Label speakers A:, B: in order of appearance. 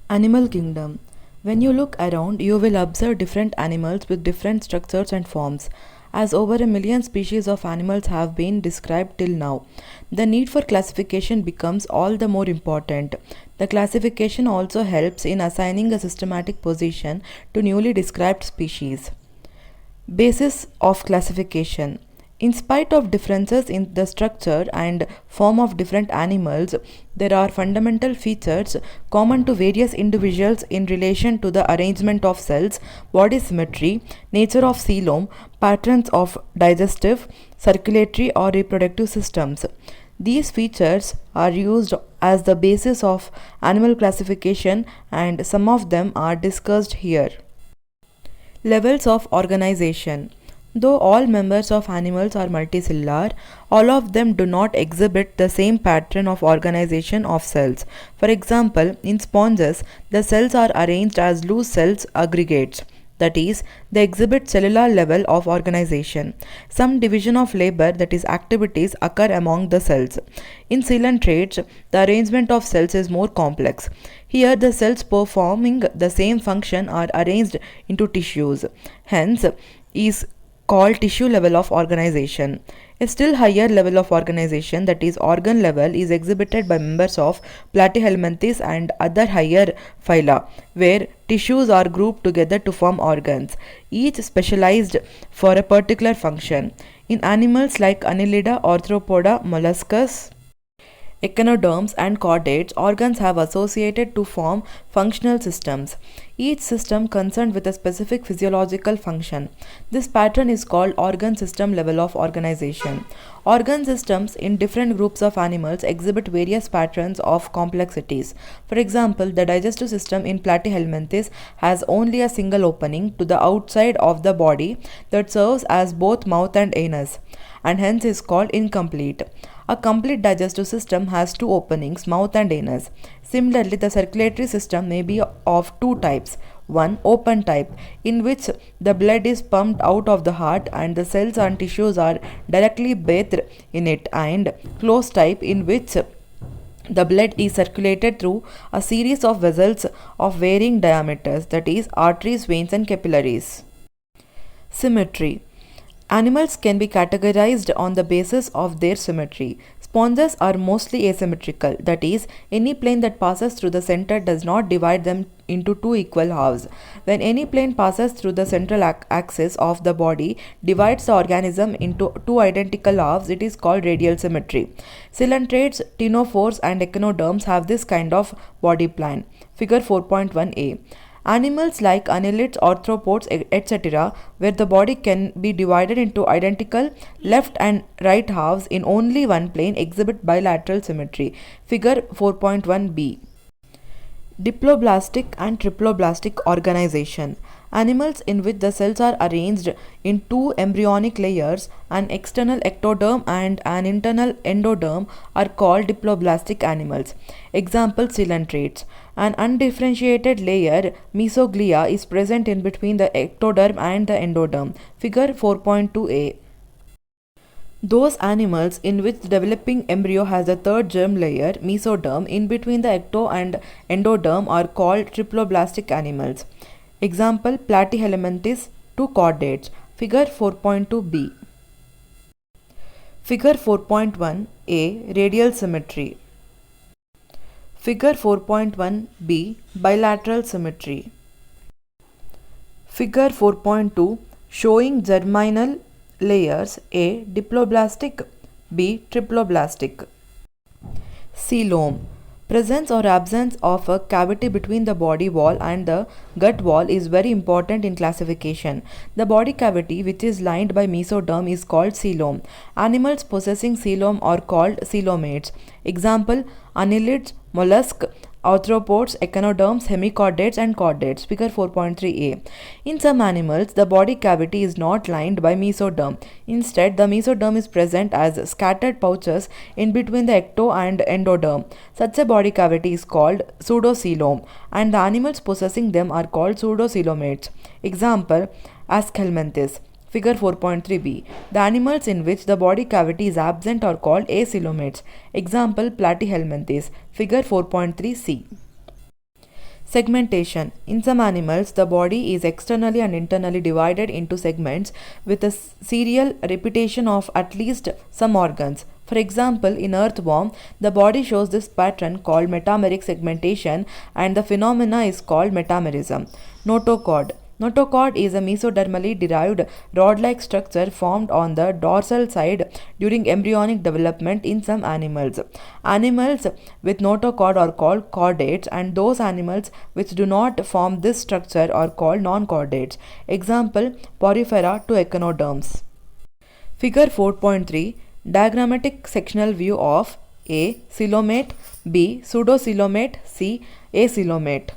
A: Animal kingdom. When you look around, you will observe different animals with different structures and forms. As over a million species of animals have been described till now, the need for classification becomes all the more important. The classification also helps in assigning a systematic position to newly described species. Basis of classification. In spite of differences in the structure and form of different animals, there are fundamental features common to various individuals in relation to the arrangement of cells, body symmetry, nature of coelom, patterns of digestive, circulatory, or reproductive systems. These features are used as the basis of animal classification, and some of them are discussed here. Levels of organization. Though all members of animals are multicellular, all of them do not exhibit the same pattern of organization of cells. For example, in sponges, the cells are arranged as loose cells aggregates. That is, they exhibit cellular level of organization. Some division of labor, that is, activities, occur among the cells. In coelentrates, the arrangement of cells is more complex. Here, the cells performing the same function are arranged into tissues. Hence, is called tissue level of organization. A still higher level of organization, that is organ level, is exhibited by members of Platyhelminthes and other higher phyla, where tissues are grouped together to form organs, each specialized for a particular function. In animals like Annelida, Arthropoda, molluscus, echinoderms, and chordates, organs have associated to form functional systems, each system concerned with a specific physiological function. This pattern is called organ system level of organization. Organ systems in different groups of animals exhibit various patterns of complexities. For example, the digestive system in Platyhelminthes has only a single opening to the outside of the body that serves as both mouth and anus, and hence is called incomplete. A complete digestive system has two openings, mouth and anus. Similarly, the circulatory system may be of two types. One, open type, in which the blood is pumped out of the heart and the cells and tissues are directly bathed in it, and closed type, in which the blood is circulated through a series of vessels of varying diameters, that is, arteries, veins, and capillaries. Symmetry. Animals can be categorized on the basis of their symmetry. Sponges are mostly asymmetrical, that is, any plane that passes through the center does not divide them into two equal halves. When any plane passes through the central axis of the body, divides the organism into two identical halves, it is called radial symmetry. Coelentrates, ctenophores, and echinoderms have this kind of body plan. Figure 4.1a. Animals like annelids, arthropods, etc., where the body can be divided into identical left and right halves in only one plane, exhibit bilateral symmetry. Figure 4.1b. Diploblastic and triploblastic organization. Animals in which the cells are arranged in two embryonic layers, an external ectoderm and an internal endoderm, are called diploblastic animals. Example, coelentrates. An undifferentiated layer, mesoglia, is present in between the ectoderm and the endoderm. Figure 4.2a. Those animals in which the developing embryo has a third germ layer, mesoderm, in between the ecto and endoderm are called triploblastic animals. Example, Platyhelminthes to chordates. Figure 4.2b. Figure 4.1a. Radial symmetry. Figure 4.1b. Bilateral symmetry. Figure 4.2 showing germinal layers, A. Diploblastic, B. Triploblastic. Coelom. Presence or absence of a cavity between the body wall and the gut wall is very important in classification. The body cavity, which is lined by mesoderm, is called coelom. Animals possessing coelom are called coelomates. Example, annelids, mollusks, arthropods, echinoderms, hemichordates, and chordates. Figure 4.3a. In some animals, the body cavity is not lined by mesoderm. Instead, the mesoderm is present as scattered pouches in between the ecto and endoderm. Such a body cavity is called pseudocoelom, and the animals possessing them are called pseudocoelomates. Example, Aschelminthes. Figure 4.3b. The animals in which the body cavity is absent are called acoelomates. Example, Platyhelminthes. Figure 4.3c. Segmentation. In some animals, the body is externally and internally divided into segments with a serial repetition of at least some organs. For example, in earthworm, the body shows this pattern called metameric segmentation and the phenomena is called metamerism. Notochord. Notochord is a mesodermally derived rod-like structure formed on the dorsal side during embryonic development in some animals. Animals with notochord are called chordates and those animals which do not form this structure are called non-chordates. Example, Porifera to echinoderms. Figure 4.3 Diagrammatic sectional view of A. Coelomate, B. Pseudocoelomate, C. Acoelomate.